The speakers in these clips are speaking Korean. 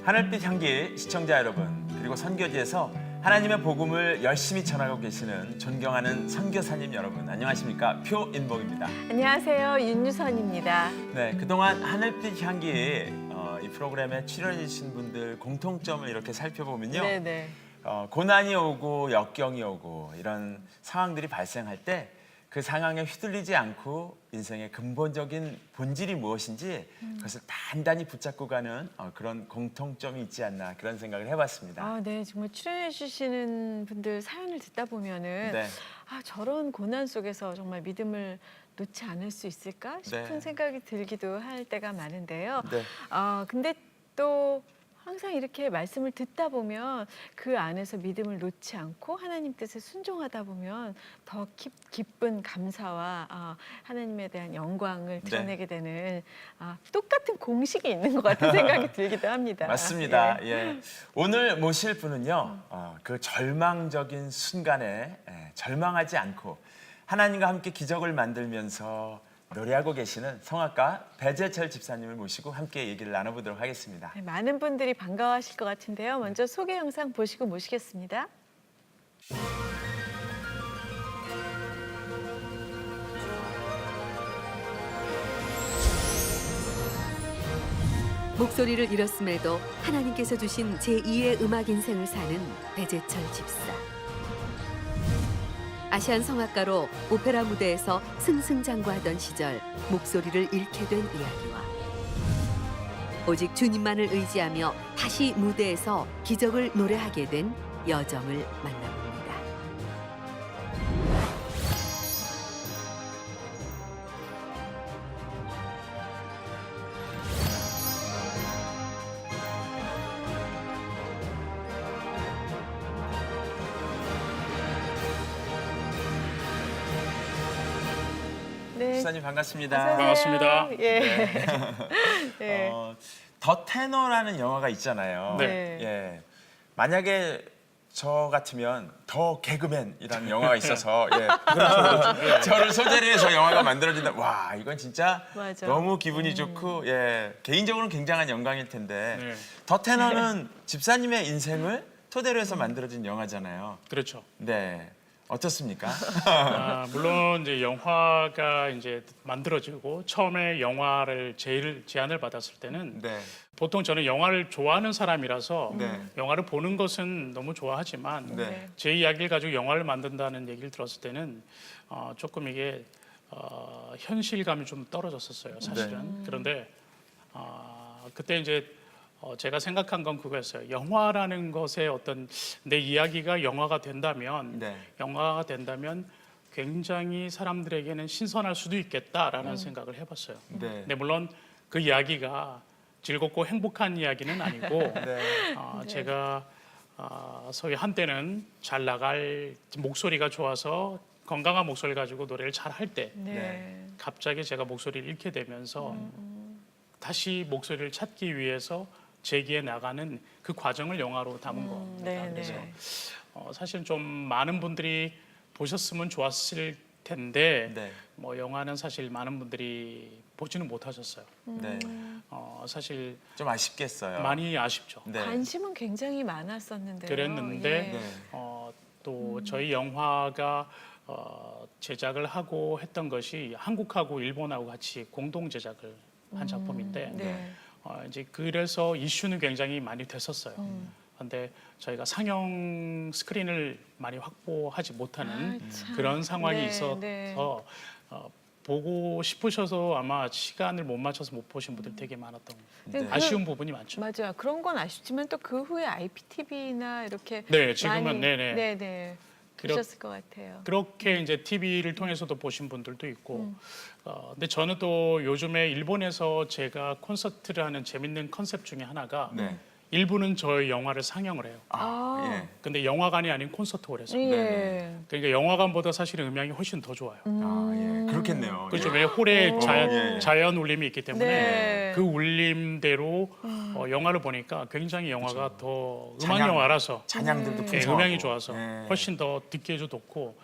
하늘빛 향기 시청자 여러분, 그리고 선교지에서 하나님의 복음을 열심히 전하고 계시는 존경하는 선교사님 여러분, 안녕하십니까? 표인복입니다. 안녕하세요. 윤유선입니다. 네, 그동안 하늘빛 향기 이 프로그램에 출연해 주신 분들 공통점을 이렇게 살펴보면요. 네네. 고난이 오고 역경이 오고 이런 상황들이 발생할 때 그 상황에 휘둘리지 않고 인생의 근본적인 본질이 무엇인지 그것을 단단히 붙잡고 가는 그런 공통점이 있지 않나 그런 생각을 해봤습니다. 아, 네. 정말 출연해 주시는 분들 사연을 듣다 보면은 네. 저런 고난 속에서 정말 믿음을 놓지 않을 수 있을까 싶은 네. 생각이 들기도 할 때가 많은데요. 네. 근데 또 항상 이렇게 말씀을 듣다 보면 그 안에서 믿음을 놓지 않고 하나님 뜻에 순종하다 보면 더 기쁜 감사와 하나님에 대한 영광을 드러내게 되는 똑같은 공식이 있는 것 같은 생각이 들기도 합니다. 맞습니다. 예. 예. 오늘 모실 분은요, 그 절망적인 순간에 절망하지 않고 하나님과 함께 기적을 만들면서 노래하고 계시는 성악가 배재철 집사님을 모시고 함께 얘기를 나눠보도록 하겠습니다. 네, 많은 분들이 반가워하실 것 같은데요. 먼저 소개 영상 보시고 모시겠습니다. 목소리를 잃었음에도 하나님께서 주신 제2의 음악 인생을 사는 배재철 집사. 아시안 성악가로 오페라 무대에서 승승장구하던 시절 목소리를 잃게 된 이야기와 오직 주님만을 의지하며 다시 무대에서 기적을 노래하게 된 여정을 만나봅니다. 네. 집사님 반갑습니다. 어서 오세요. 반갑습니다. 예. 네. 네. 더 테너라는 영화가 있잖아요. 네. 예. 만약에 저 같으면 더 개그맨이라는 영화가 있어서 저를 소재로 해서 영화가 만들어진다. 와, 이건 진짜 맞아. 너무 기분이 좋고 개인적으로는 굉장한 영광일 텐데 네. 더 테너는 집사님의 인생을 토대로 해서 만들어진 영화잖아요. 그렇죠. 네. 어떻습니까? 물론 이제 영화가 이제 만들어지고 처음에 영화를 제안을 받았을 때는 네. 보통 저는 영화를 좋아하는 사람이라서 네. 영화를 보는 것은 너무 좋아하지만 네. 제 이야기를 가지고 영화를 만든다는 얘기를 들었을 때는 조금 이게 현실감이 좀 떨어졌었어요, 사실은. 그런데 그때 이제 제가 생각한 건 그거였어요. 영화라는 것에 어떤 내 이야기가 영화가 된다면 굉장히 사람들에게는 신선할 수도 있겠다라는 생각을 해봤어요. 네. 근데 물론 그 이야기가 즐겁고 행복한 이야기는 아니고 제가 소위 한때는 잘 나갈 목소리가 좋아서 건강한 목소리를 가지고 노래를 잘 할 때 네. 갑자기 제가 목소리를 잃게 되면서 다시 목소리를 찾기 위해서 제기해 나가는 그 과정을 영화로 담은 겁니다. 네, 그래서 네. 사실 좀 많은 분들이 보셨으면 좋았을 텐데 네. 뭐 영화는 사실 많은 분들이 보지는 못하셨어요. 네. 사실 좀 아쉽겠어요. 많이 아쉽죠. 네. 관심은 굉장히 많았었는데요. 그랬는데 예. 또 저희 영화가 제작을 하고 했던 것이 한국하고 일본하고 같이 공동 제작을 한 작품인데 네. 이제 그래서 이슈는 굉장히 많이 됐었어요. 그런데 저희가 상영 스크린을 많이 확보하지 못하는 참. 그런 상황이 네, 있어서 네. 보고 싶으셔서 아마 시간을 못 맞춰서 못 보신 분들 되게 많았던 네. 아쉬운 부분이 많죠. 맞아요. 그런 건 아쉽지만 또 그 후에 IPTV나 이렇게 네, 지금은 많이, 네네. 네네. 보셨을 것 같아요. 그렇게 이제 TV를 통해서도 보신 분들도 있고, 근데 저는 또 요즘에 일본에서 제가 콘서트를 하는 재밌는 컨셉 중에 하나가 네. 일부는 저희 영화를 상영을 해요. 예. 근데 영화관이 아닌 콘서트홀에서. 예. 그러니까 영화관보다 사실은 음향이 훨씬 더 좋아요. 예. 그렇겠네요. 그렇죠. 예. 왜 홀에 예. 자연 울림이 있기 때문에 네. 그 울림대로 영화를 보니까 굉장히 영화가 더 음악 영화라서 찬양들도 예, 풍성하고. 음향이 좋아서 예. 훨씬 더 듣기에도 좋고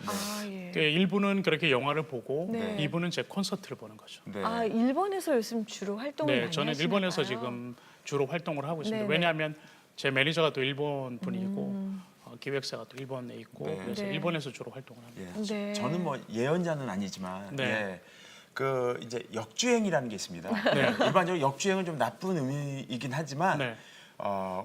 예. 그 일부는 그렇게 영화를 보고 네. 2부는 제 콘서트를 보는 거죠. 네. 일본에서 요즘 주로 활동을 네, 많이 저는 하시나 일본에서 봐요. 지금 주로 활동을 하고 있습니다. 네네. 왜냐하면 제 매니저가 또 일본 분이고 기획사가 또 일본에 있고 네. 그래서 네. 일본에서 주로 활동을 합니다. 예. 네. 저는 뭐 예언자는 아니지만 네. 예. 그 이제 역주행이라는 게 있습니다. 네. 일반적으로 역주행은 좀 나쁜 의미이긴 하지만 네.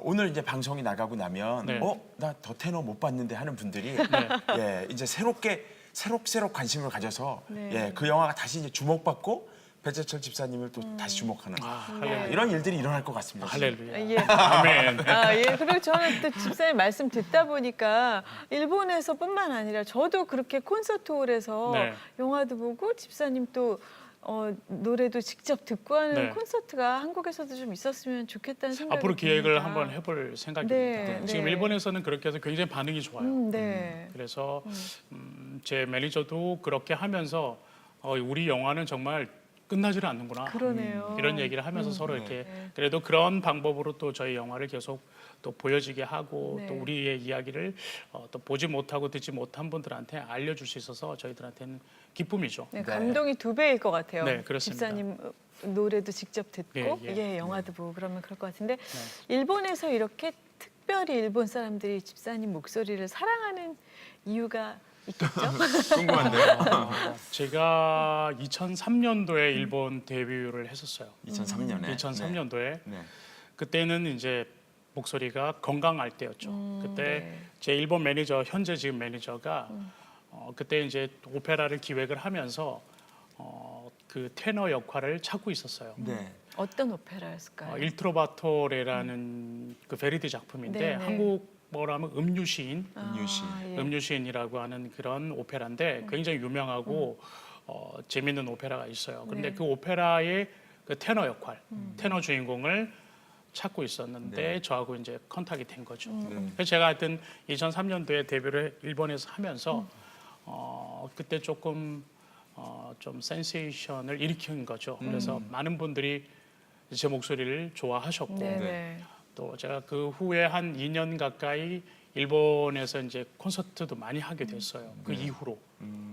오늘 이제 방송이 나가고 나면 네. 나 더 테너 못 봤는데 하는 분들이 네. 예, 이제 새록새록 관심을 가져서 네. 예, 그 영화가 다시 이제 주목받고 배재철 집사님을 또 다시 주목하는 할렐루야. 이런 일들이 일어날 것 같습니다. 할렐루야. 예. 아멘. 아, 예. 그리고 저는 또 집사님 말씀 듣다 보니까 일본에서뿐만 아니라 저도 그렇게 콘서트홀에서 네. 영화도 보고 집사님 또 노래도 직접 듣고 하는 네. 콘서트가 한국에서도 좀 있었으면 좋겠다는 생각이 앞으로 기획을 듭니다. 한번 해볼 생각입니다. 네, 지금 네. 일본에서는 그렇게 해서 굉장히 반응이 좋아요. 네. 그래서 제 매니저도 그렇게 하면서 우리 영화는 정말 끝나지를 않는구나. 그러네요. 이런 얘기를 하면서 서로 네. 이렇게 네. 그래도 그런 방법으로 또 저희 영화를 계속 또 보여지게 하고 네. 또 우리의 이야기를 또 보지 못하고 듣지 못한 분들한테 알려줄 수 있어서 저희들한테는 기쁨이죠. 네, 네. 감동이 2배일 것 같아요. 네, 그렇습니다. 집사님 노래도 직접 듣고 예, 예. 영화도 보고 그러면 그럴 것 같은데 일본에서 이렇게 특별히 일본 사람들이 집사님 목소리를 사랑하는 이유가 있겠죠? 궁금한데요. 제가 2003년도에 일본 데뷔를 했었어요. 2003년에 2003년도에 네. 그때는 이제 목소리가 건강할 때였죠. 그때 네. 제 일본 매니저 현재 지금 매니저가 그때 이제 오페라를 기획을 하면서 그 테너 역할을 찾고 있었어요. 네. 어떤 오페라였을까요? 일트로바토레라는 그 베르디 작품인데 네, 네. 한국어로 하면 음유시인, 음유시. 예. 음유시인이라고 하는 그런 오페라인데 굉장히 유명하고 재밌는 오페라가 있어요. 근데 네. 그 오페라의 그 테너 역할, 테너 주인공을 찾고 있었는데 네. 저하고 이제 컨택이 된 거죠. 네. 그래서 제가 하여튼 2003년도에 데뷔를 일본에서 하면서 그때 조금 좀 센세이션을 일으킨 거죠. 그래서 많은 분들이 제 목소리를 좋아하셨고 네네. 또 제가 그 후에 한 2년 가까이 일본에서 이제 콘서트도 많이 하게 됐어요. 그 이후로.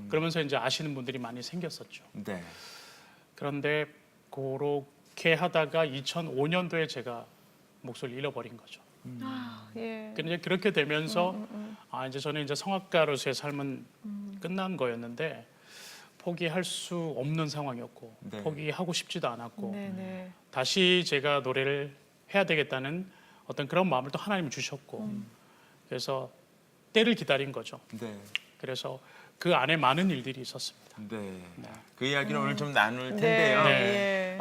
그러면서 이제 아시는 분들이 많이 생겼었죠. 네. 그런데 그렇게 하다가 2005년도에 제가 목소리를 잃어버린 거죠. 아, 예. 근데 그렇게 되면서 이제 저는 이제 성악가로서의 삶은 끝난 거였는데 포기할 수 없는 상황이었고 네. 포기하고 싶지도 않았고 네네. 다시 제가 노래를 해야 되겠다는 어떤 그런 마음을 또 하나님이 주셨고 그래서 때를 기다린 거죠. 네. 그래서 그 안에 많은 일들이 있었습니다. 네. 그 이야기를 오늘 좀 나눌 텐데요. 네.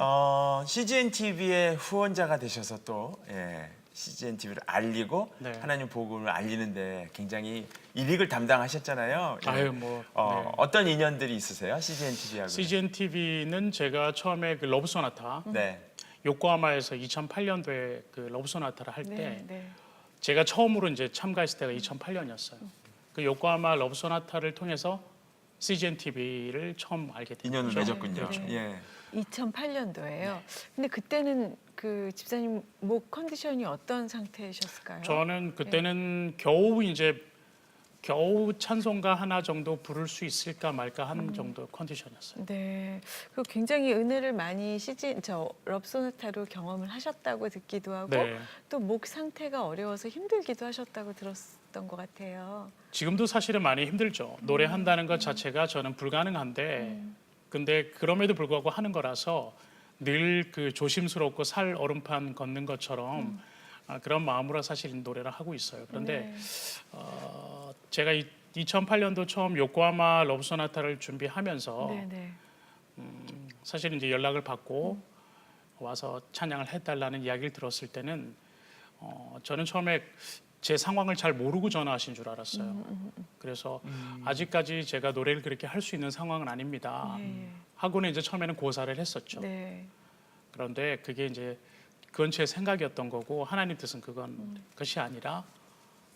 CGN TV의 후원자가 되셔서 또 CGN TV를 알리고 네. 하나님 복음을 알리는데 굉장히 일익을 담당하셨잖아요. 아유 뭐 네. 어떤 인연들이 있으세요? CGN TV하고? CGN TV는 제가 처음에 그 러브 소나타 네. 요코하마에서 2008년도에 그 러브 소나타를 할 때 네. 네. 제가 처음으로 이제 참가했을 때가 2008년이었어요. 그 요코하마 러브 소나타를 통해서 CGN TV를 처음 알게 됐죠. 인연을 맺었군요. 그렇죠. 예. 2008년도에요. 근데 그때는 그 집사님 목 컨디션이 어떤 상태이셨을까요? 저는 그때는 겨우 찬송가 하나 정도 부를 수 있을까 말까 하는 정도 컨디션이었어요. 네, 그 굉장히 은혜를 많이 럽소나타로 경험을 하셨다고 듣기도 하고 네. 또 목 상태가 어려워서 힘들기도 하셨다고 들었던 것 같아요. 지금도 사실은 많이 힘들죠. 노래한다는 것 자체가 저는 불가능한데 근데 그럼에도 불구하고 하는 거라서 늘 그 조심스럽고 살 얼음판 걷는 것처럼 그런 마음으로 사실 노래를 하고 있어요. 그런데 네. 제가 2008년도 처음 요코하마 러브소나타를 준비하면서 네, 네. 사실 이제 연락을 받고 와서 찬양을 해달라는 이야기를 들었을 때는 저는 처음에 제 상황을 잘 모르고 전화하신 줄 알았어요. 그래서 아직까지 제가 노래를 그렇게 할 수 있는 상황은 아닙니다. 네. 하고는 이제 처음에는 고사를 했었죠. 네. 그런데 그게 이제 그건 제 생각이었던 거고 하나님 뜻은 그것이 아니라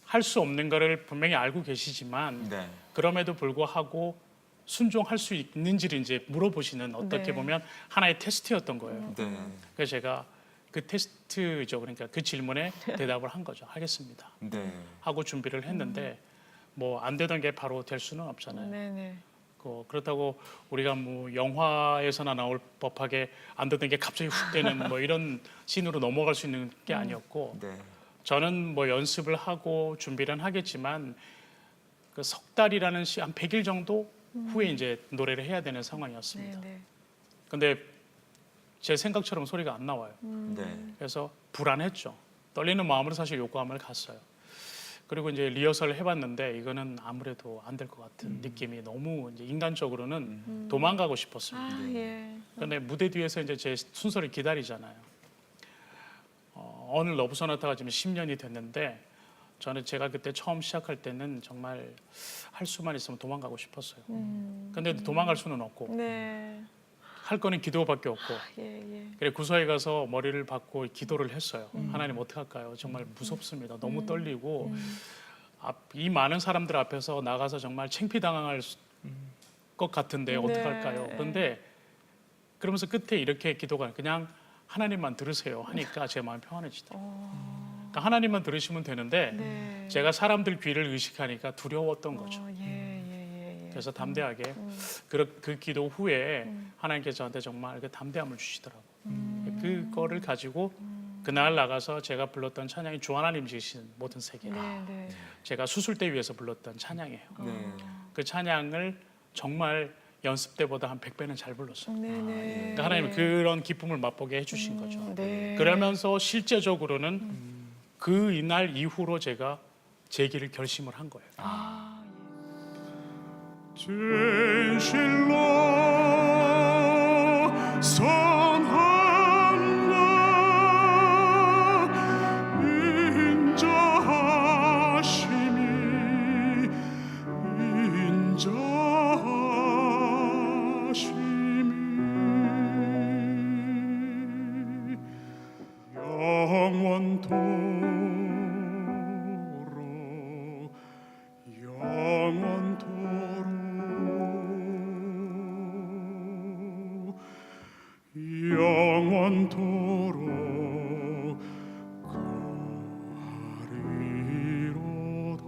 할 수 없는 거를 분명히 알고 계시지만 네. 그럼에도 불구하고 순종할 수 있는지를 이제 물어보시는 어떻게 네. 보면 하나의 테스트였던 거예요. 네. 그래서 제가 그 테스트죠. 그러니까 그 질문에 대답을 한 거죠. 하겠습니다. 네. 하고 준비를 했는데 뭐 안 되던 게 바로 될 수는 없잖아요. 네, 네. 그렇다고 우리가 뭐 영화에서나 나올 법하게 안 되던 게 갑자기 훅 되는 뭐 이런 씬으로 넘어갈 수 있는 게 아니었고 네. 저는 뭐 연습을 하고 준비는 하겠지만 그 석 달이라는 한 100일 정도 후에 이제 노래를 해야 되는 상황이었습니다. 네, 네. 근데 제 생각처럼 소리가 안 나와요. 네. 그래서 불안했죠. 떨리는 마음으로 사실 요코하마를 갔어요. 그리고 이제 리허설을 해봤는데 이거는 아무래도 안 될 것 같은 느낌이 너무 이제 인간적으로는 도망가고 싶었습니다. 아, 예. 그런데 무대 뒤에서 이제 제 순서를 기다리잖아요. 어느 러브 소나타가 지금 10년이 됐는데 저는 제가 그때 처음 시작할 때는 정말 할 수만 있으면 도망가고 싶었어요. 근데 도망갈 수는 없고 네. 할 거는 기도밖에 없고 예, 예. 그래 구서에 가서 머리를 박고 기도를 했어요. 하나님 어떡할까요? 정말 무섭습니다. 너무 떨리고 이 많은 사람들 앞에서 나가서 정말 창피당할 것 같은데 어떡할까요? 네. 그런데 그러면서 끝에 이렇게 기도가 그냥 하나님만 들으세요 하니까 제 마음이 평안해지더라고요. 그러니까 하나님만 들으시면 되는데 네. 제가 사람들 귀를 의식하니까 두려웠던 거죠. 예, 예, 예. 그래서 담대하게 그 기도 후에 하나님께서 저한테 정말 그 담대함을 주시더라고요. 그거를 가지고 그날 나가서 제가 불렀던 찬양이 주 하나님 지으신 모든 세계. 네, 네. 제가 수술대 위에서 불렀던 찬양이에요. 네. 그 찬양을 정말 연습 때보다 한 100배는 잘 불렀어요. 네, 네. 그러니까 하나님은 그런 기쁨을 맛보게 해주신 거죠. 네. 그러면서 실제적으로는 그 이날 이후로 제가 제 길을 결심을 한 거예요. 아, 진실로 선한다 인자하심이 영원토록 그하리로다.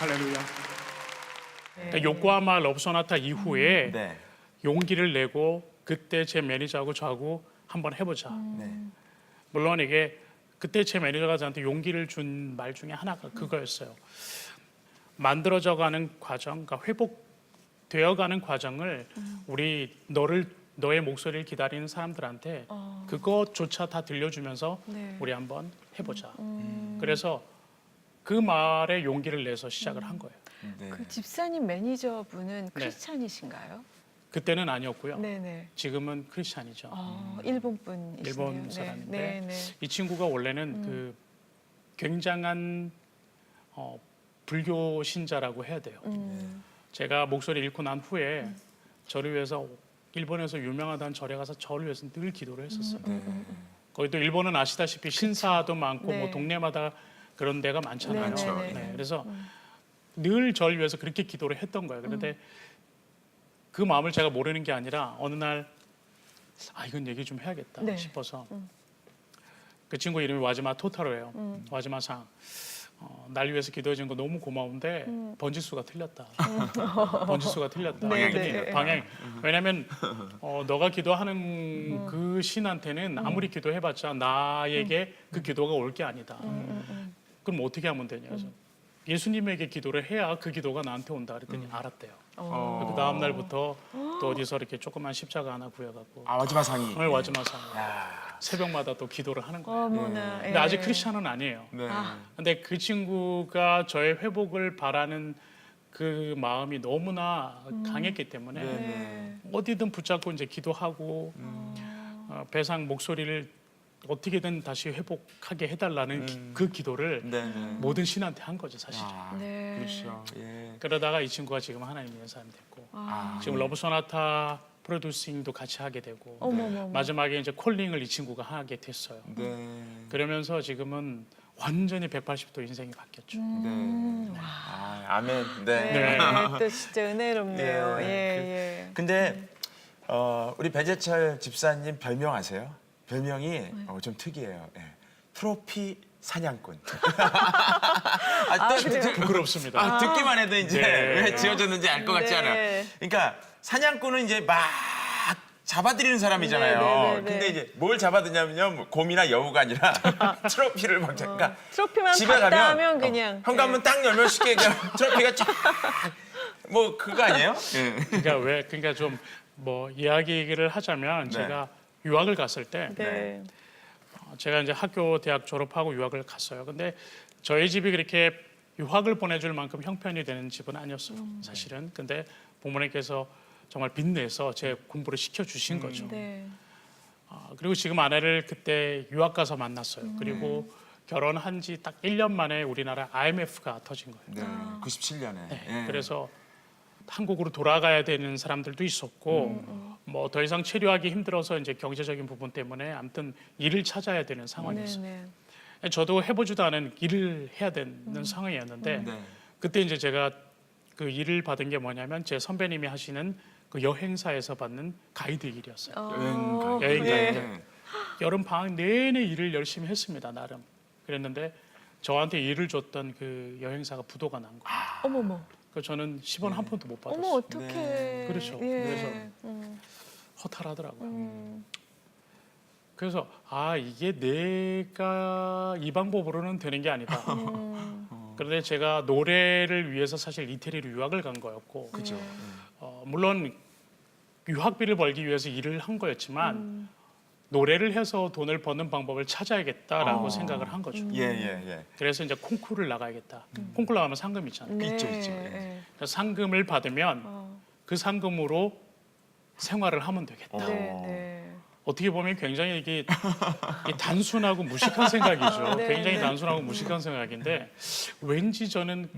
할렐루야. 그러니까 요코하마 러브소나타 이후에 네. 용기를 내고 그때 제 매니저하고 저하고 한번 해보자. 네. 물론 이게 그때 제 매니저가 저한테 용기를 준 말 중에 하나가 그거였어요. 만들어져가는 과정, 그러니까 회복되어가는 과정을 우리 너의 목소리를 기다리는 사람들한테 그것조차 다 들려주면서 네. 우리 한번 해보자. 그래서 그 말에 용기를 내서 시작을 한 거예요. 네. 그 집사님 매니저분은 크리스찬이신가요? 그때는 아니었고요. 네, 네. 지금은 크리스찬이죠. 일본 분이시네요. 일본 사람인데 네, 네. 이 친구가 원래는 그 굉장한 불교 신자라고 해야 돼요. 제가 목소리 잃고 난 후에 저를 위해서 일본에서 유명하다는 절에 가서 저를 위해서 늘 기도를 했었어요. 거기 또 일본은 아시다시피 신사도 많고 네. 뭐 동네마다 그런 데가 많잖아요. 많죠. 네, 그래서 늘 저를 위해서 그렇게 기도를 했던 거예요. 그런데 그 마음을 제가 모르는 게 아니라 어느 날 이건 얘기 좀 해야겠다 네. 싶어서 그 친구 이름이 와지마 토타로예요. 와지마상. 날 위해서 기도해 준 거 너무 고마운데 번지수가 틀렸다. 번지수가 틀렸다. 네, 그랬더니 네. 방향. 왜냐하면 너가 기도하는 그 신한테는 아무리 기도해봤자 나에게 그 기도가 올 게 아니다. 그럼 어떻게 하면 되냐? 그래서 예수님에게 기도를 해야 그 기도가 나한테 온다. 그랬더니 알았대요. 그 다음 날부터 또 어디서 이렇게 조그만 십자가 하나 구해갖고 와지마상이. 오늘 와지마상 야. 새벽마다 또 기도를 하는 거예요. 어머나. 근데 아직 크리스찬은 아니에요. 네. 근데 그 친구가 저의 회복을 바라는 그 마음이 너무나 강했기 때문에 네. 어디든 붙잡고 이제 기도하고 배상 목소리를 어떻게든 다시 회복하게 해달라는 그 기도를 네. 모든 신한테 한 거죠 사실. 네. 그렇죠. 예. 그러다가 이 친구가 지금 하나님 위한 사람이 됐고 지금 러브 소나타 프로듀싱도 같이 하게 되고 어머머머. 마지막에 이제 콜링을 이 친구가 하게 됐어요. 네. 그러면서 지금은 완전히 180도 인생이 바뀌었죠. 네. 아, 아멘. 네. 네. 또 진짜 은혜롭네요. 예, 예, 예. 근데 우리 배재철 집사님 별명 아세요? 별명이 좀 특이해요. 예. 트로피 사냥꾼. 그래요? 부끄럽습니다. 듣기만 해도 이제 네. 왜 지어졌는지 알 것 같지 네. 않아요. 그러니까 사냥꾼은 이제 막 잡아들이는 사람이잖아요. 네, 네, 네, 네. 근데 이제 뭘 잡아드냐면요, 뭐 곰이나 여우가 아니라 트로피를 막 그러니까 트로피만 집에 봤다 가면 하면 그냥 현관문 딱 열면 쉽게 그냥 트로피가 쫙 뭐 그거 아니에요? 예. 그러니까 좀 뭐 이야기를 하자면 네. 제가 유학을 갔을 때 네. 제가 이제 학교 대학 졸업하고 유학을 갔어요. 근데 저희 집이 그렇게 유학을 보내줄 만큼 형편이 되는 집은 아니었어요. 사실은. 근데 부모님께서 정말 빚내서 제 공부를 시켜주신 거죠. 네. 그리고 지금 아내를 그때 유학 가서 만났어요. 그리고 결혼한 지 딱 1년 만에 우리나라 IMF가 터진 거예요. 네. 97년에. 네, 그래서 한국으로 돌아가야 되는 사람들도 있었고 뭐 더 이상 체류하기 힘들어서 이제 경제적인 부분 때문에 아무튼 일을 찾아야 되는 상황이었어요. 네. 저도 해보지도 않은 일을 해야 되는 상황이었는데 네. 그때 이제 제가 그 일을 받은 게 뭐냐면 제 선배님이 하시는 그 여행사에서 받는 가이드 일이었어요. 여행 네. 가이드. 여름 방학 내내 일을 열심히 했습니다. 나름. 그랬는데 저한테 일을 줬던 그 여행사가 부도가 난 거예요. 어머머. 그래서 저는 10원 한 푼도 못 받았어요. 어머 어떡해. 네. 그렇죠. 예. 그래서 허탈하더라고요. 음. 그래서 이게 내가 이 방법으로는 되는 게 아니다. 그런데 제가 노래를 위해서 사실 이태리로 유학을 간 거였고, 그죠. 물론 유학비를 벌기 위해서 일을 한 거였지만 노래를 해서 돈을 버는 방법을 찾아야겠다라고 생각을 한 거죠. 예. 그래서 이제 콩쿠르를 나가야겠다. 콩쿠르 나가면 상금 있잖아요. 네. 있죠. 예. 네. 그래서 상금을 받으면 그 상금으로 생활을 하면 되겠다. 네. 네. 어떻게 보면 굉장히 이게 단순하고 무식한 생각이죠. 네, 굉장히 네. 단순하고 무식한 생각인데 왠지 저는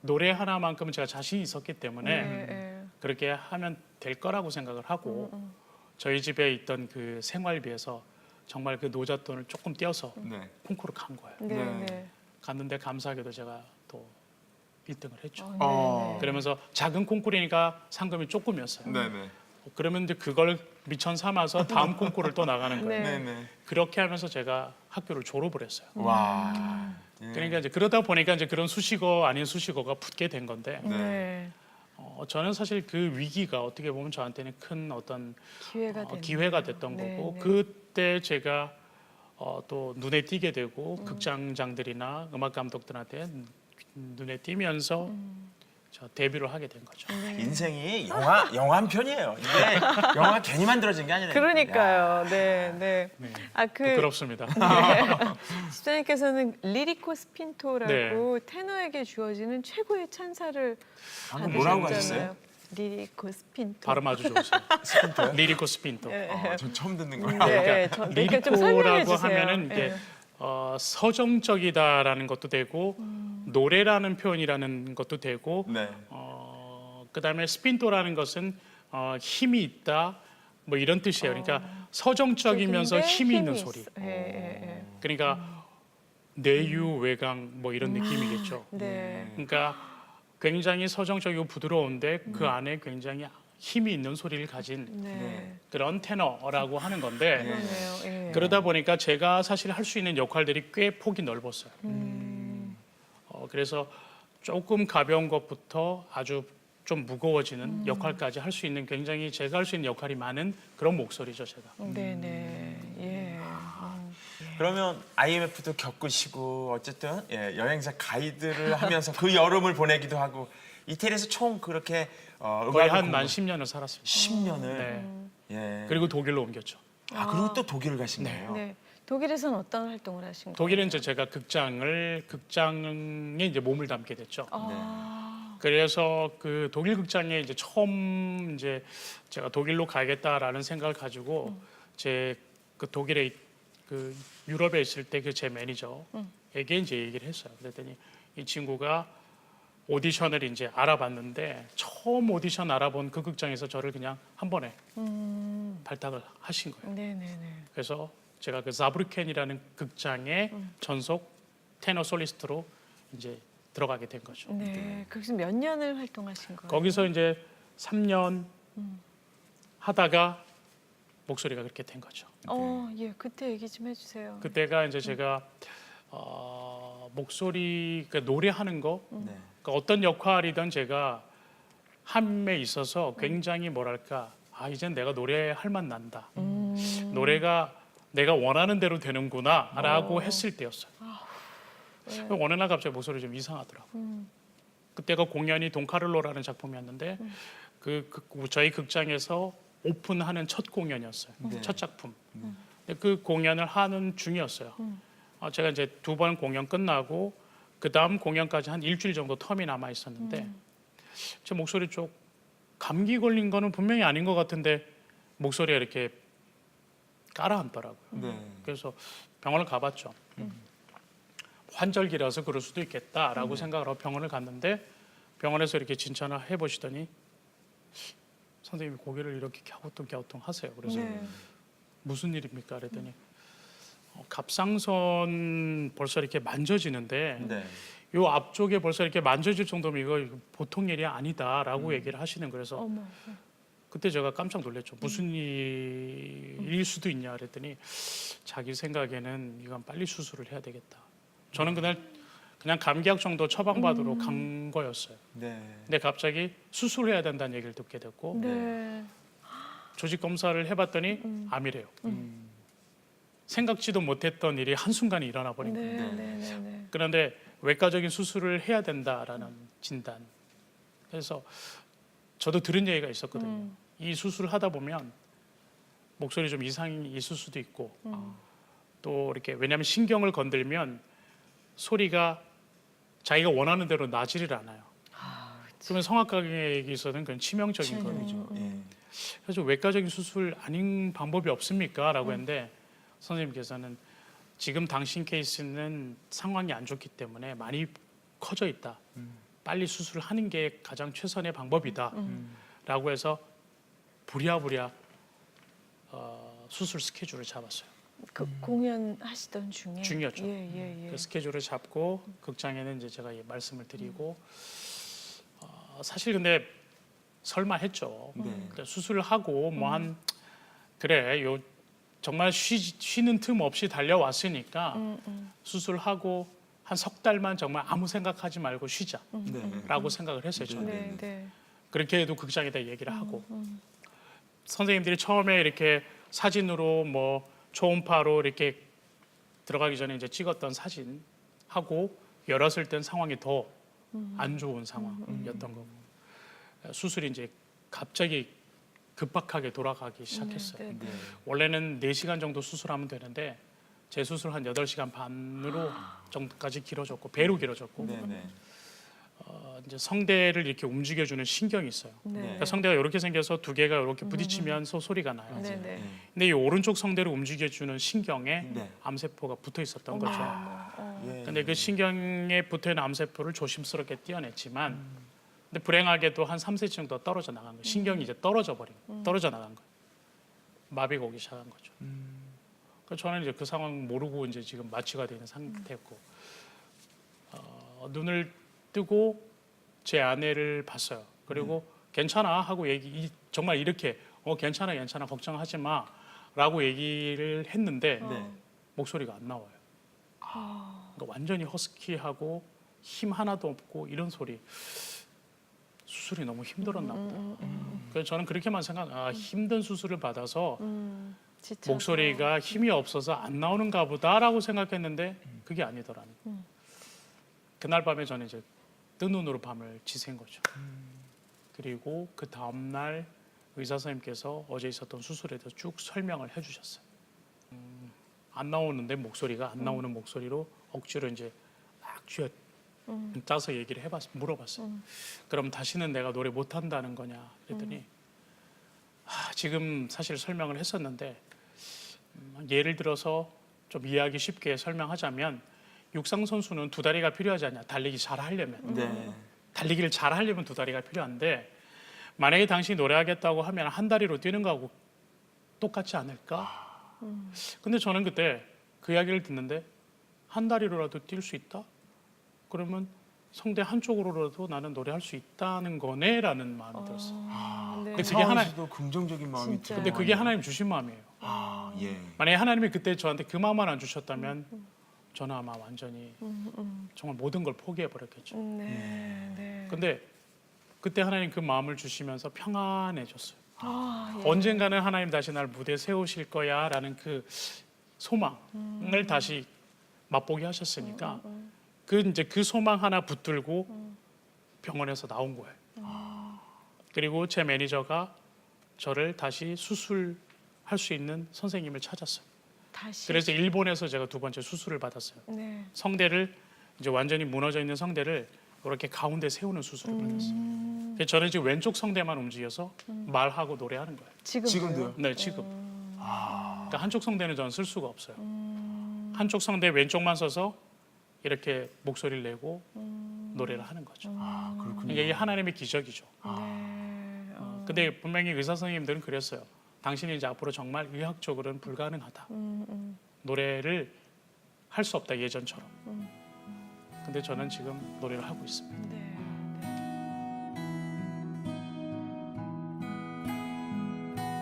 노래 하나만큼은 제가 자신이 있었기 때문에 네. 그렇게 하면 될 거라고 생각을 하고 저희 집에 있던 그 생활비에서 정말 그 노잣돈을 조금 떼어서 네. 콩쿠르 간 거예요. 네. 네. 네. 갔는데 감사하게도 제가 또 1등을 했죠. 네. 그러면서 작은 콩쿠르니까 상금이 조금이었어요. 네네. 그러면 이제 그걸 미천 삼아서 다음 콩쿠르를 또 나가는 거예요. 네. 네네. 그렇게 하면서 제가 학교를 졸업을 했어요. 와. 예. 그러니까 이제 그러다 보니까 이제 그런 수식어 아닌 수식어가 붙게 된 건데 네. 저는 사실 그 위기가 어떻게 보면 저한테는 큰 어떤 기회가 됐던 네, 거고 네. 그때 제가 또 눈에 띄게 되고 극장장들이나 음악 감독들한테 눈에 띄면서 저 데뷔를 하게 된 거죠. 인생이 영화 한 편이에요. 이게 영화 괜히 만들어진 게 아니라. 그러니까요. 네. 네. 부끄럽습니다. 집사님께서는 리리코 스핀토라고 테너에게 주어지는 최고의 찬사를 방금 뭐라고 받으셨잖아요. 하셨어요? 리리코 스핀토. 발음 아주 좋으세요. 스핀터요? 리리코 스핀토. 전 처음 듣는 거예요. 네. 그러니까 좀 설명해 리리코라고 주세요. 하면은 이게 네. 서정적이다라는 것도 되고 노래라는 표현이라는 것도 되고 네. 그다음에 스핀토라는 것은 힘이 있다 뭐 이런 뜻이에요. 그러니까 서정적이면서 근데 힘이 있는 소리. 있어. 예. 그러니까 내유 외강 뭐 이런 느낌이겠죠. 네. 그러니까 굉장히 서정적이고 부드러운데 그 안에 굉장히 힘이 있는 소리를 가진 네. 그런 테너라고 하는 건데 그러네요. 예. 그러다 보니까 제가 사실 할 수 있는 역할들이 꽤 폭이 넓었어요. 그래서 조금 가벼운 것부터 아주 좀 무거워지는 역할까지 할 수 있는 굉장히 제가 할 수 있는 역할이 많은 그런 목소리죠, 제가. 네네. 예. 그러면 IMF도 겪으시고 어쨌든 여행사 가이드를 하면서 그 여름을 보내기도 하고 이태리에서 총 그렇게 거의 한 만 10년을 살았습니다. 10년을. 네. 예. 그리고 독일로 옮겼죠. 그리고 또 독일을 가신 거예요. 네. 독일에서는 어떤 활동을 하신 거예요? 독일은 이제 제가 극장에 이제 몸을 담게 됐죠. 그래서 그 독일 극장에 이제 처음 이제 제가 독일로 가야겠다라는 생각을 가지고 제 그 독일에 그 유럽에 있을 때 그 제 매니저에게 이제 얘기를 했어요. 그랬더니 이 친구가 오디션을 이제 알아봤는데 처음 오디션 알아본 그 극장에서 저를 그냥 한 번에 발탁을 하신 거예요. 네네네. 그래서 제가 그 자브르켄이라는 극장의 전속 테너 솔리스트로 이제 들어가게 된 거죠. 네. 거기서 몇 년을 활동하신 거예요? 거기서 이제 3년 하다가 목소리가 그렇게 된 거죠. 예. 그때 얘기 좀 해주세요. 그때가 이제 제가 목소리 그 노래하는 거 네. 그러니까 어떤 역할이든 제가 함에 있어서 굉장히 뭐랄까 이젠 내가 노래할 맛 난다. 노래가 내가 원하는 대로 되는구나라고 했을 때였어요. 네. 어느 날 갑자기 목소리 좀 이상하더라고. 그때가 공연이 돈카를로라는 작품이었는데 저희 극장에서 오픈하는 첫 공연이었어요. 네. 첫 작품. 근데 그 공연을 하는 중이었어요. 제가 이제 2번 공연 끝나고 그 다음 공연까지 한 일주일 정도 텀이 남아 있었는데 제 목소리 쪽 감기 걸린 거는 분명히 아닌 것 같은데 목소리가 이렇게 깔아앉더라고요. 네. 그래서 병원을 가봤죠. 환절기라서 그럴 수도 있겠다라고 생각을 하고 병원을 갔는데 병원에서 이렇게 진찰을 해보시더니 선생님이 고개를 이렇게 갸우뚱갸우뚱 하세요. 그래서 네. 무슨 일입니까? 그랬더니 갑상선 벌써 이렇게 만져지는데 네. 요 앞쪽에 벌써 이렇게 만져질 정도면 이거 보통 일이 아니다라고 얘기를 하시는 그래서 어머. 그때 제가 깜짝 놀랐죠. 무슨 일일 수도 있냐 그랬더니 자기 생각에는 이건 빨리 수술을 해야 되겠다. 저는 그날 그냥 감기약 정도 처방받으러 간 거였어요. 네. 근데 갑자기 수술을 해야 된다는 얘기를 듣게 됐고 네. 조직 검사를 해봤더니 암이래요. 생각지도 못했던 일이 한순간에 일어나 버린 거예요. 네. 네. 네. 네. 그런데 외과적인 수술을 해야 된다라는 진단. 그래서 저도 들은 얘기가 있었거든요. 이 수술을 하다 보면 목소리 좀 이상이 있을 수도 있고 또 이렇게 왜냐하면 신경을 건들면 소리가 자기가 원하는 대로 나지를 않아요. 그러면 성악가에 있어서는 그건 치명적인 거예요. 그렇죠. 예. 그래서 외과적인 수술 아닌 방법이 없습니까? 라고 했는데 선생님께서는 지금 당신 케이스는 상황이 안 좋기 때문에 많이 커져 있다. 빨리 수술을 하는 게 가장 최선의 방법이다. 라고 해서 부랴부랴 수술 스케줄을 잡았어요. 그 공연하시던 중에 중이었죠. 예. 그 스케줄을 잡고 극장에는 이제 제가 말씀을 드리고 사실 근데 설마 했죠. 네. 그러니까 수술을 하고 뭐 한 그래 요 정말 쉬는 틈 없이 달려왔으니까 수술하고 한 석 달만 정말 아무 생각하지 말고 쉬자라고 네. 생각을 했어요. 저는. 네. 네. 그렇게 해도 극장에다 얘기를 하고 선생님들이 처음에 이렇게 사진으로 뭐 초음파로 이렇게 들어가기 전에 이제 찍었던 사진 하고 열었을 땐 상황이 더 안 좋은 상황이었던 거고 수술이 이제 갑자기 급박하게 돌아가기 시작했어요. 네. 네. 원래는 4시간 정도 수술하면 되는데 제 수술 한 8시간 반으로 정도까지 길어졌고 배로 길어졌고 네. 네. 이제 성대를 이렇게 움직여주는 신경이 있어요. 네. 그러니까 성대가 이렇게 생겨서 두 개가 이렇게 부딪히면서 소리가 나요. 네. 네. 예. 근데 이 오른쪽 성대를 움직여주는 신경에 네. 암세포가 붙어 있었던 거죠. 예. 근데 그 신경에 붙어 있는 암세포를 조심스럽게 떼어냈지만 근데 불행하게도 한 3cm 정도 떨어져 나간 거예요. 신경이 이제 떨어져 나간 거예요. 마비가 오기 시작한 거죠. 그래서 저는 이제 그 상황 모르고 이제 지금 마취가 되는 상태였고 눈을 뜨고 제 아내를 봤어요. 그리고 괜찮아 하고 정말 이렇게 괜찮아 걱정하지 마라고 얘기를 했는데 네. 목소리가 안 나와요. 그러니까 완전히 허스키하고 힘 하나도 없고 이런 소리. 수술이 너무 힘들었나 보다. 그래서 저는 그렇게만 힘든 수술을 받아서 지쳐서. 목소리가 힘이 없어서 안 나오는가 보다라고 생각했는데 그게 아니더라는 거예요. 그날 밤에 저는 이제 뜬 눈으로 밤을 지샌 거죠. 그리고 그 다음 날 의사 선생님께서 어제 있었던 수술에 대해서 쭉 설명을 해주셨어요. 안 나오는데 목소리가 안 나오는 목소리로 억지로 이제 막 쥐어 짜서 얘기를 물어봤어요. 그럼 다시는 내가 노래 못 한다는 거냐? 그랬더니 지금 사실 설명을 했었는데 예를 들어서 좀 이해하기 쉽게 설명하자면 육상 선수는 두 다리가 필요하지 않냐? 달리기 잘 하려면. 네. 달리기를 잘 하려면 두 다리가 필요한데 만약에 당신이 노래하겠다고 하면 한 다리로 뛰는 거하고 똑같지 않을까? 근데 저는 그때 그 이야기를 듣는데 한 다리로라도 뛸 수 있다? 그러면 성대 한쪽으로라도 나는 노래할 수 있다는 거네라는 마음이 들었어요. 네. 근데 그게 차원 씨도 긍정적인 마음이 진짜. 들어요. 근데 그게 하나님 주신 마음이에요. 예. 만약에 하나님이 그때 저한테 그 마음만 안 주셨다면 저는 아마 완전히 정말 모든 걸 포기해 버렸겠죠. 네. 근데 그때 하나님 그 마음을 주시면서 평안해졌어요. 예. 언젠가는 하나님 다시 날 무대에 세우실 거야라는 그 소망을 다시 맛보게 하셨으니까 그 소망 하나 붙들고 병원에서 나온 거예요. 그리고 제 매니저가 저를 다시 수술할 수 있는 선생님을 찾았어요. 다시. 그래서 일본에서 제가 두 번째 수술을 받았어요. 네. 성대를 이제 완전히 무너져 있는 성대를 이렇게 가운데 세우는 수술을 받았어요. 그래서 저는 지금 왼쪽 성대만 움직여서 말하고 노래하는 거예요. 지금도요? 네, 지금. 그러니까 한쪽 성대는 저는 쓸 수가 없어요. 한쪽 성대 왼쪽만 써서 이렇게 목소리를 내고 노래를 하는 거죠. 그렇군요. 그러니까 이게 하나님의 기적이죠. 네. 근데 분명히 의사 선생님들은 그랬어요. 당신이 이제 앞으로 정말 의학적으로는 불가능하다. 노래를 할 수 없다 예전처럼. 근데 저는 지금 노래를 하고 있습니다. 네.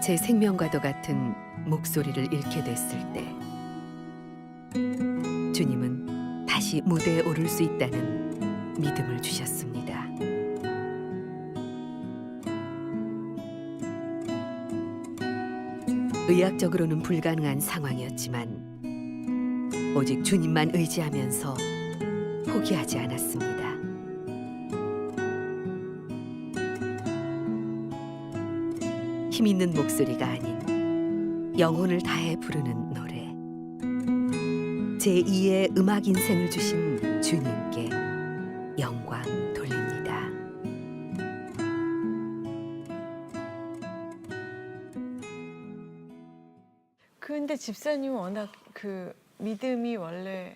제 생명과도 같은 목소리를 잃게 됐을 때 주님은 다시 무대에 오를 수 있다는 믿음을 주셨습니다. 의학적으로는 불가능한 상황이었지만 오직 주님만 의지하면서 포기하지 않았습니다. 힘 있는 목소리가 아닌 영혼을 다해 부르는 노래. 제2의 음악 인생을 주신 주님께 영광 돌립니다. 근데 집사님은 워낙 그 믿음이 원래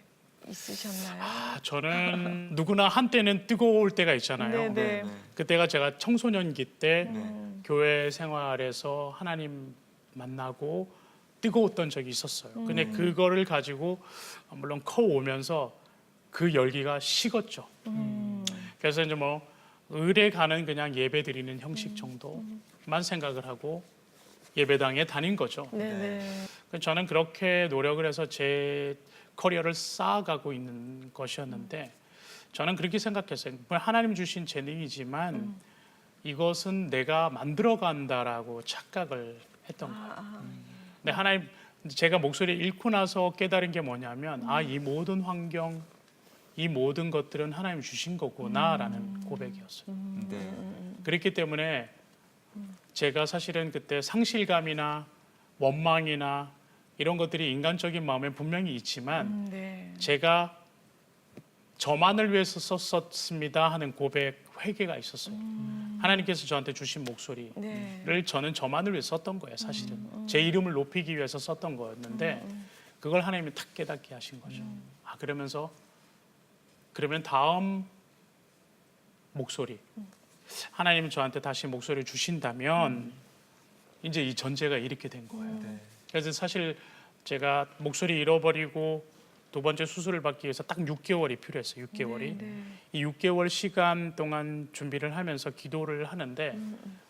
있으셨나요? 저는 누구나 한때는 뜨거울 때가 있잖아요. 네. 그때가 제가 청소년기 때 네. 교회 생활에서 하나님 만나고 뜨거웠던 적이 있었어요. 근데 그거를 가지고 물론 커오면서 그 열기가 식었죠. 그래서 이제 뭐 의례 가는 그냥 예배 드리는 형식 정도만 생각을 하고 예배당에 다닌 거죠. 네. 저는 그렇게 노력을 해서 제 커리어를 쌓아가고 있는 것이었는데 저는 그렇게 생각했어요. 하나님 주신 재능이지만 이것은 내가 만들어간다라고 착각을 했던 거예요. 근데 하나님, 제가 목소리를 잃고 나서 깨달은 게 뭐냐면 이 모든 환경, 이 모든 것들은 하나님 주신 거구나라는 고백이었어요. 네. 그렇기 때문에 제가 사실은 그때 상실감이나 원망이나 이런 것들이 인간적인 마음에 분명히 있지만 네. 제가 저만을 위해서 썼습니다 하는 고백 회개가 있었어요. 하나님께서 저한테 주신 목소리를 네. 저는 저만을 위해 썼던 거예요. 사실은 제 이름을 높이기 위해서 썼던 거였는데 그걸 하나님이 탁 깨닫게 하신 거죠. 그러면 다음 목소리 하나님이 저한테 다시 목소리를 주신다면 이제 이 전제가 이렇게 된 거예요. 네. 그래서 사실 제가 목소리 잃어버리고 두 번째 수술을 받기 위해서 딱 6개월이 필요했어요. 6개월이. 네. 이 6개월 시간 동안 준비를 하면서 기도를 하는데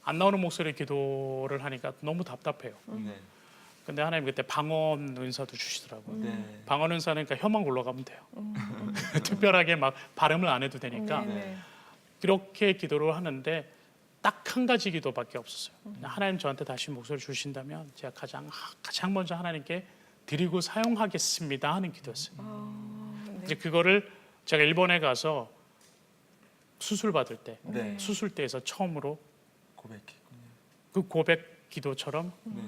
안 나오는 목소리 기도를 하니까 너무 답답해요. 네. 근데 하나님 그때 방언 은사도 주시더라고요. 네. 방언 은사는 그러니까 혀만 올라가면 돼요. 특별하게 막 발음을 안 해도 되니까 네. 그렇게 기도를 하는데 딱 한 가지 기도밖에 없었어요. 하나님 저한테 다시 목소리 주신다면 제가 가장 먼저 하나님께 드리고 사용하겠습니다 하는 기도였어요. 이제 그거를 제가 일본에 가서 수술 받을 때 네. 수술대에서 처음으로 고백했군요. 그 고백 기도처럼 네.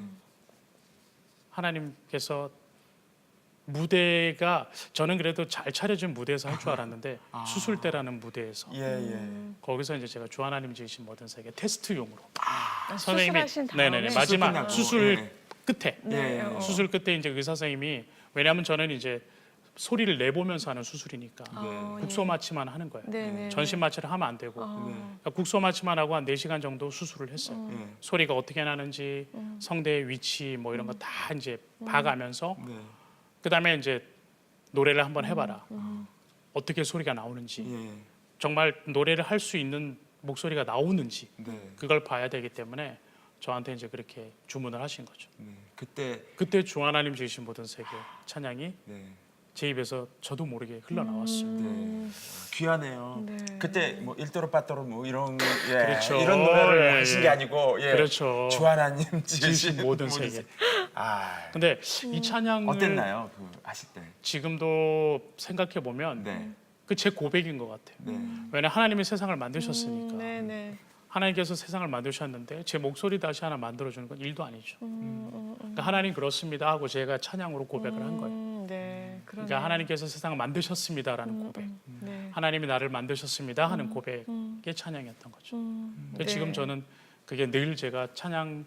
하나님께서 무대가 저는 그래도 잘 차려진 무대에서 할 줄 알았는데 수술대라는 무대에서 예. 거기서 이제 제가 주 하나님 지으신 모든 세계 테스트용으로 수술하신 다음에 네네네 마지막 끝나고. 수술 예. 끝에 네. 수술 끝에 이제 의사 선생님이 왜냐하면 저는 이제 소리를 내보면서 하는 수술이니까 국소 마취만 하는 거예요. 네. 전신 마취를 하면 안 되고 그러니까 국소 마취만 하고 한 4시간 정도 수술을 했어요. 네. 소리가 어떻게 나는지 성대의 위치 뭐 이런 거 다 이제 봐가면서 네. 그다음에 이제 노래를 한번 해봐라. 어떻게 소리가 나오는지, 예. 정말 노래를 할 수 있는 목소리가 나오는지 네. 그걸 봐야 되기 때문에 저한테 이제 그렇게 주문을 하신 거죠. 네. 그때 그때 주 하나님 지으신 모든 세계 찬양이 네. 제 입에서 저도 모르게 흘러나왔어요. 네. 귀하네요. 네. 그때 뭐 일도로 빠또로 뭐 이런 그렇죠. 이런 노래를 예, 하신 예. 게 아니고 예. 그렇죠. 주 하나님 지으신 지으신 모든 세계. 아. 근데 이 찬양을 어땠나요? 그 하실 때? 지금도 생각해 보면 네. 그 제 고백인 것 같아요. 네. 왜냐 하나님이 세상을 만드셨으니까. 네네. 하나님께서 세상을 만드셨는데 제 목소리 다시 하나 만들어주는 건 일도 아니죠. 그러니까 하나님 그렇습니다 하고 제가 찬양으로 고백을 한 거예요. 네. 그러니까 하나님께서 세상을 만드셨습니다라는 고백, 네. 하나님이 나를 만드셨습니다 하는 고백의 찬양이었던 거죠. 근데 지금 저는 그게 늘 제가 찬양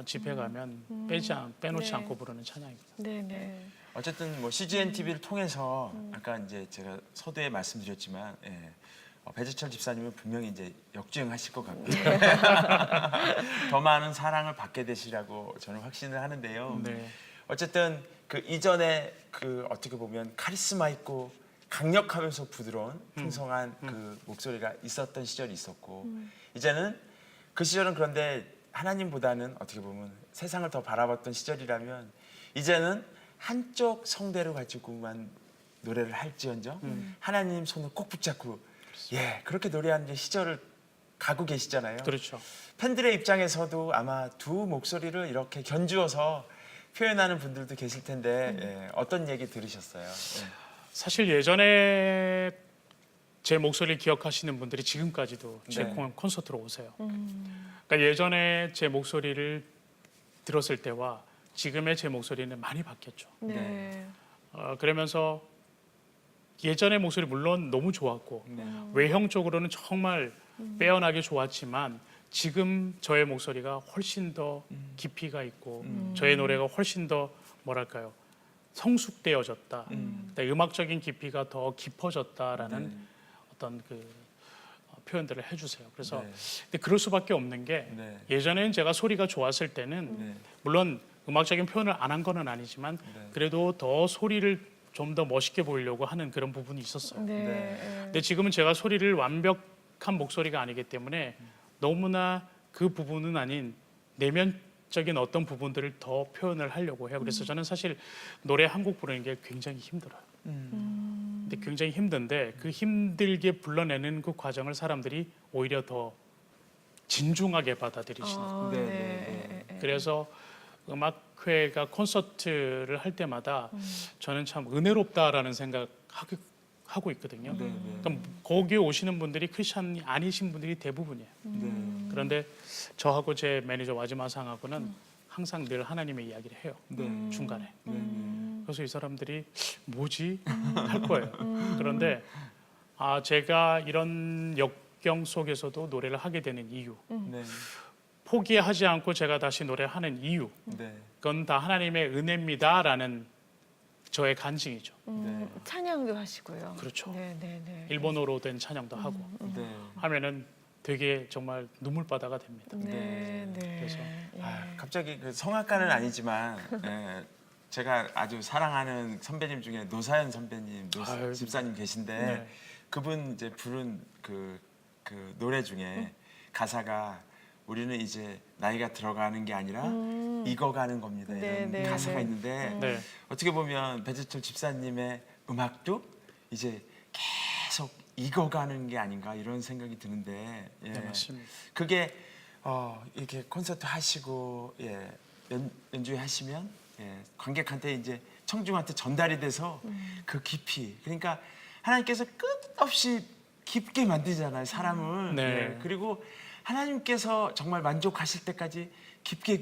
집회 가면 빼놓지 네. 않고 부르는 찬양입니다. 네네. 어쨌든 뭐 CGN TV를 통해서 아까 이제 제가 서두에 말씀드렸지만 배재철 집사님은 분명히 이제 역주행하실 것 같고요. 더 많은 사랑을 받게 되시라고 저는 확신을 하는데요. 네. 어쨌든 그 이전에 그 어떻게 보면 카리스마 있고 강력하면서 부드러운 풍성한 그 목소리가 있었던 시절이 있었고 이제는 그 시절은 그런데 하나님보다는 어떻게 보면 세상을 더 바라봤던 시절이라면 이제는 한쪽 성대를 가지고만 노래를 할지언정 하나님 손을 꼭 붙잡고 예 그렇게 노래하는 시절을 가고 계시잖아요. 그렇죠. 팬들의 입장에서도 아마 두 목소리를 이렇게 견주어서 표현하는 분들도 계실 텐데 예, 어떤 얘기 들으셨어요? 예. 사실 예전에 제 목소리를 기억하시는 분들이 지금까지도 제 네. 콘서트로 오세요. 그러니까 예전에 제 목소리를 들었을 때와 지금의 제 목소리는 많이 바뀌었죠. 네. 그러면서 예전의 목소리 물론 너무 좋았고 네. 외형적으로는 정말 빼어나게 좋았지만 지금 저의 목소리가 훨씬 더 깊이가 있고 저의 노래가 훨씬 더 뭐랄까요 성숙되어졌다. 음악적인 깊이가 더 깊어졌다라는 어떤 그 표현들을 해주세요. 그래서 네. 근데 그럴 수밖에 없는 게 네. 예전에는 제가 소리가 좋았을 때는 네. 물론 음악적인 표현을 안 한 거는 아니지만 네. 그래도 더 소리를 좀 더 멋있게 보이려고 하는 그런 부분이 있었어요. 네. 근데 지금은 제가 소리를 완벽한 목소리가 아니기 때문에 너무나 그 부분은 아닌 내면적인 어떤 부분들을 더 표현을 하려고 해요. 그래서 저는 사실 노래 한 곡 부르는 게 굉장히 힘들어요. 근데 굉장히 힘든데 그 힘들게 불러내는 그 과정을 사람들이 오히려 더 진중하게 받아들이시는 거예요. 네. 네, 네. 그래서 음악회가 콘서트를 할 때마다 저는 참 은혜롭다라는 생각하고 있거든요. 네, 네. 그럼 거기에 오시는 분들이 크리스천이 아니신 분들이 대부분이에요. 네. 그런데 저하고 제 매니저 와지마상하고는 항상 늘 하나님의 이야기를 해요. 네. 중간에. 네. 그래서 이 사람들이 뭐지 할 거예요. 그런데 제가 이런 역경 속에서도 노래를 하게 되는 이유, 네. 포기하지 않고 제가 다시 노래하는 이유, 네. 그건 다 하나님의 은혜입니다라는 저의 간증이죠. 찬양도 하시고요. 그렇죠. 네. 일본어로 된 찬양도 하고 네. 하면은 되게 정말 눈물바다가 됩니다. 네. 그래서, 예. 갑자기 그 성악가는 아니지만 예, 제가 아주 사랑하는 선배님 중에 노사연 선배님, 아유, 집사님 계신데 네. 그분 이제 부른 그 노래 중에 가사가 우리는 이제 나이가 들어가는 게 아니라 익어가는 겁니다. 이런 네, 가사가 네. 있는데 네. 어떻게 보면 배재철 집사님의 음악도 이제 계속 익어가는 게 아닌가 이런 생각이 드는데 예. 네, 맞습니다. 그게 이렇게 콘서트 하시고 예, 연주회 하시면 예, 관객한테 이제 청중한테 전달이 돼서 그 깊이 그러니까 하나님께서 끝없이 깊게 만드잖아요 사람을 네. 예, 그리고 하나님께서 정말 만족하실 때까지 깊게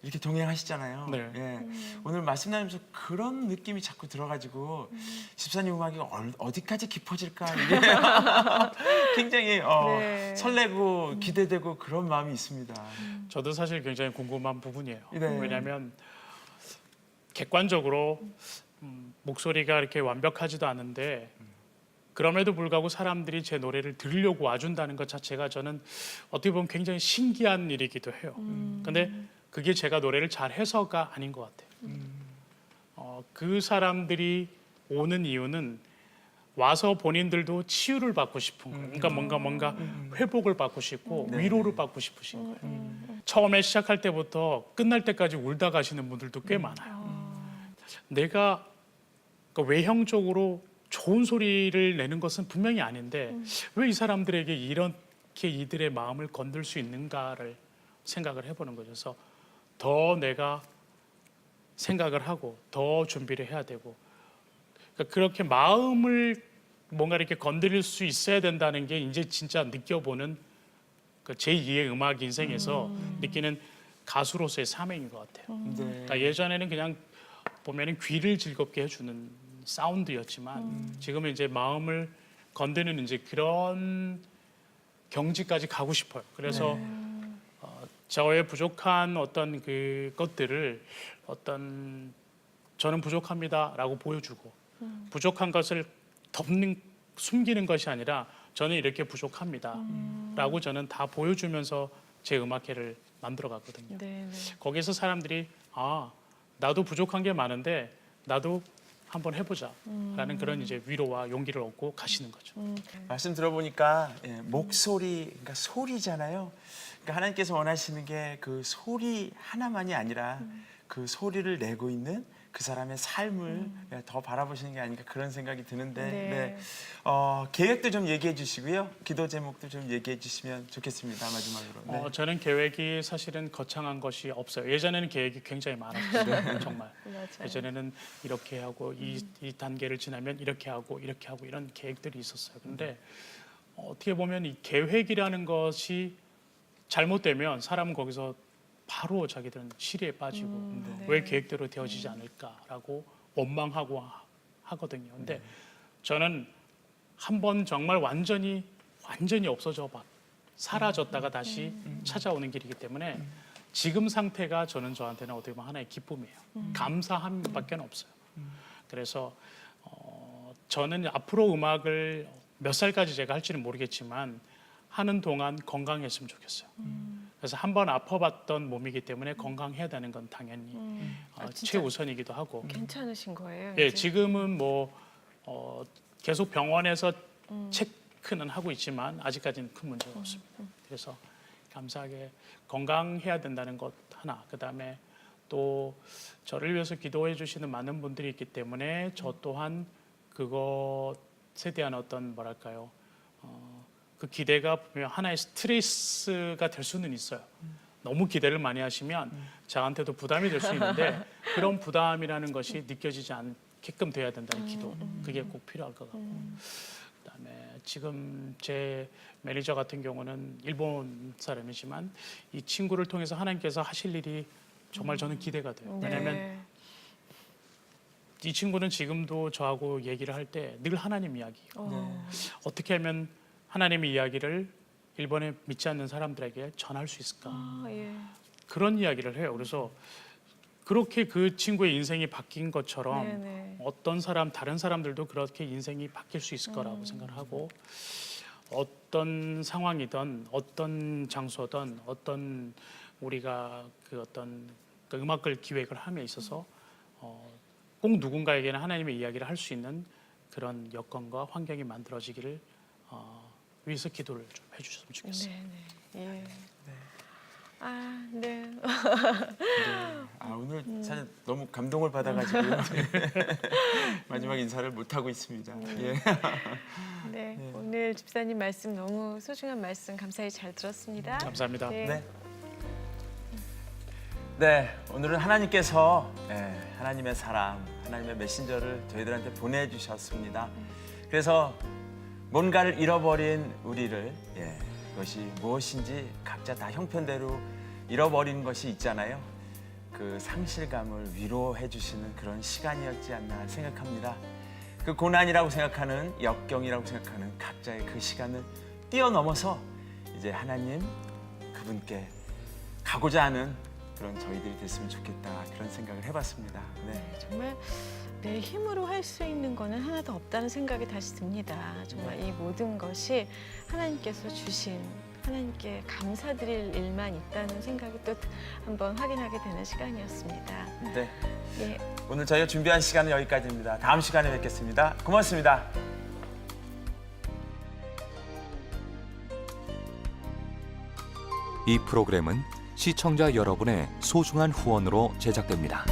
이렇게 동행하시잖아요. 네. 예. 오늘 말씀 나누면서 그런 느낌이 자꾸 들어가지고 집사님 음악이 어디까지 깊어질까 이게 굉장히 네. 설레고 기대되고 그런 마음이 있습니다. 저도 사실 굉장히 궁금한 부분이에요. 네. 왜냐하면 객관적으로 목소리가 이렇게 완벽하지도 않은데 그럼에도 불구하고 사람들이 제 노래를 들으려고 와준다는 것 자체가 저는 어떻게 보면 굉장히 신기한 일이기도 해요. 근데 그게 제가 노래를 잘 해서가 아닌 것 같아요. 그 사람들이 오는 이유는 와서 본인들도 치유를 받고 싶은 거예요. 그러니까 뭔가 회복을 받고 싶고 위로를 받고 싶으신 거예요. 처음에 시작할 때부터 끝날 때까지 울다 가시는 분들도 꽤 많아요. 내가 그 외형적으로 좋은 소리를 내는 것은 분명히 아닌데 왜 이 사람들에게 이렇게 이들의 마음을 건들 수 있는가를 생각을 해보는 거죠. 그래서 더 내가 생각을 하고 더 준비를 해야 되고, 그러니까 그렇게 마음을 뭔가 이렇게 건드릴 수 있어야 된다는 게 이제 진짜 느껴보는 그 제2의 음악 인생에서 느끼는 가수로서의 사명인 것 같아요. 네. 그러니까 예전에는 그냥 보면은 귀를 즐겁게 해주는 사운드였지만 지금은 이제 마음을 건드는 이제 그런 경지까지 가고 싶어요. 그래서 저의 부족한 어떤 그 것들을 어떤 저는 부족합니다라고 보여주고 부족한 것을 숨기는 것이 아니라 저는 이렇게 부족합니다라고 저는 다 보여주면서 제 음악회를 만들어 갔거든요. 네, 네. 거기서 사람들이 나도 부족한 게 많은데 나도 한번 해보자라는 그런 이제 위로와 용기를 얻고 가시는 거죠. 말씀 들어보니까 목소리, 그러니까 소리잖아요. 그러니까 하나님께서 원하시는 게 그 소리 하나만이 아니라 그 소리를 내고 있는 그 사람의 삶을 더 바라보시는 게 아닌가 그런 생각이 드는데 네. 계획도 좀 얘기해 주시고요. 기도 제목도 좀 얘기해 주시면 좋겠습니다. 마지막으로. 네. 저는 계획이 사실은 거창한 것이 없어요. 예전에는 계획이 굉장히 많았어요. 정말. 맞아요. 예전에는 이렇게 하고 이 단계를 지나면 이렇게 하고 이런 계획들이 있었어요. 근데 어떻게 보면 이 계획이라는 것이 잘못되면 사람은 거기서 바로 자기들은 시리에 빠지고 네. 왜 계획대로 되어지지 않을까라고 원망하고 하거든요. 근데 저는 한번 정말 완전히 없어져 사라졌다가 다시 찾아오는 길이기 때문에 지금 상태가 저한테는 어떻게 보면 하나의 기쁨이에요. 감사함밖에 없어요. 그래서 저는 앞으로 음악을 몇 살까지 제가 할지는 모르겠지만 하는 동안 건강했으면 좋겠어요. 그래서 한번 아파봤던 몸이기 때문에 건강해야 되는 건 당연히 진짜 최우선이기도 하고. 괜찮으신 거예요? 예, 이제? 지금은 뭐 계속 병원에서 체크는 하고 있지만 아직까지는 큰 문제가 없습니다. 그래서 감사하게 건강해야 된다는 것 하나, 그다음에 또 저를 위해서 기도해 주시는 많은 분들이 있기 때문에 저 또한 그것에 대한 어떤 뭐랄까요, 그 기대가 분명 하나의 스트레스가 될 수는 있어요. 너무 기대를 많이 하시면 저한테도 부담이 될 수 있는데 그런 부담이라는 것이 느껴지지 않게끔 돼야 된다는 기도, 그게 꼭 필요할 것 같고, 그다음에 지금 제 매니저 같은 경우는 일본 사람이지만 이 친구를 통해서 하나님께서 하실 일이 정말 저는 기대가 돼요. 왜냐하면 네. 이 친구는 지금도 저하고 얘기를 할 때 늘 하나님 이야기, 어떻게 하면 하나님의 이야기를 일본에 믿지 않는 사람들에게 전할 수 있을까? 예. 그런 이야기를 해요. 그래서 그렇게 그 친구의 인생이 바뀐 것처럼 네네. 다른 사람들도 그렇게 인생이 바뀔 수 있을 거라고 생각을 하고, 어떤 상황이든 어떤 장소든 어떤 우리가 그 음악을 기획을 함에 있어서 꼭 누군가에게는 하나님의 이야기를 할 수 있는 그런 여건과 환경이 만들어지기를 위해서 기도를 좀 해주셨으면 좋겠어요. 네네. 예. 네. 오늘 사실 너무 감동을 받아가지고요. 마지막 인사를 못 하고 있습니다. 예. 네. 오늘 집사님 말씀 너무 소중한 말씀 감사히 잘 들었습니다. 감사합니다. 네. 네, 오늘은 하나님께서 하나님의 사람, 하나님의 메신저를 저희들한테 보내주셨습니다. 그래서 뭔가를 잃어버린 우리를 그것이 무엇인지 각자 다 형편대로 잃어버린 것이 있잖아요. 그 상실감을 위로해 주시는 그런 시간이었지 않나 생각합니다. 그 고난이라고 생각하는, 역경이라고 생각하는 각자의 그 시간을 뛰어넘어서 이제 하나님 그분께 가고자 하는 그런 저희들이 됐으면 좋겠다, 그런 생각을 해봤습니다. 네. 정말 내 힘으로 할 수 있는 거는 하나도 없다는 생각이 다시 듭니다. 정말 이 모든 것이 하나님께서 주신 하나님께 감사드릴 일만 있다는 생각이 또 한번 확인하게 되는 시간이었습니다. 네. 예, 오늘 저희가 준비한 시간은 여기까지입니다. 다음 시간에 뵙겠습니다. 고맙습니다. 이 프로그램은 시청자 여러분의 소중한 후원으로 제작됩니다.